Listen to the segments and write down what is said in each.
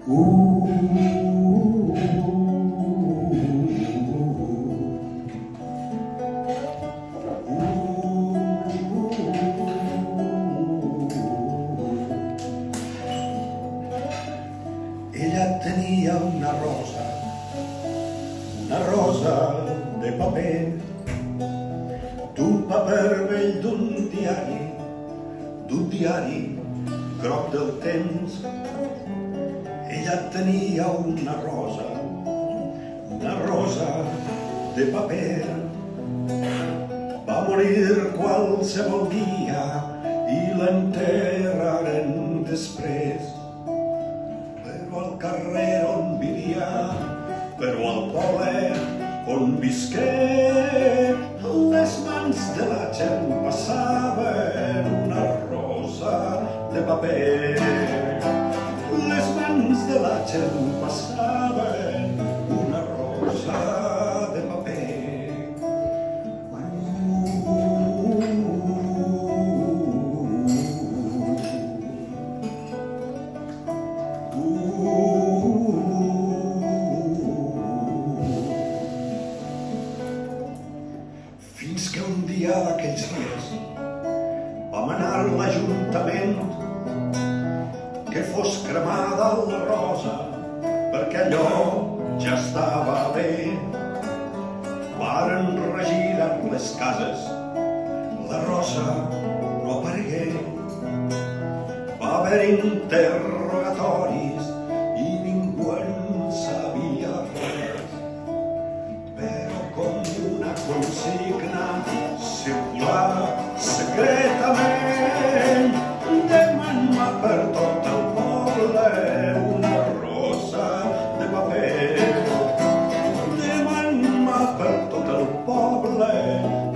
Ella tenia una rosa de paper, d'un paper vell d'un diari groc del temps. Ella tenia una rosa de paper. Va morir qualsevol dia i l'enterraren després. Però al carrer on vivia, però al poble on visqué, les mans de la gent passaven una rosa de paper. Les mans de la gent passaven una rosa de paper. Fins que un dia d'aquells dies vam anar a l'Ajuntament que fos cremada la rosa, perquè allò ja estava bé. Varen regirar les cases, la rosa no aparegué. Va haver interrogatoris i ningú en sabia res. Però com una consigna circular secretament, demana per tot el poble una rosa de paper. Demana per tot el poble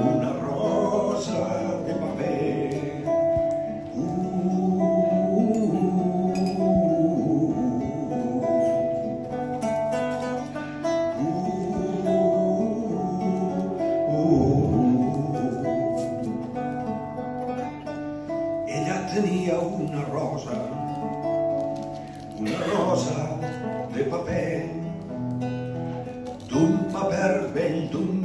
una rosa de paper. Ella tenia una rosa de paper, d'un paper vell d'un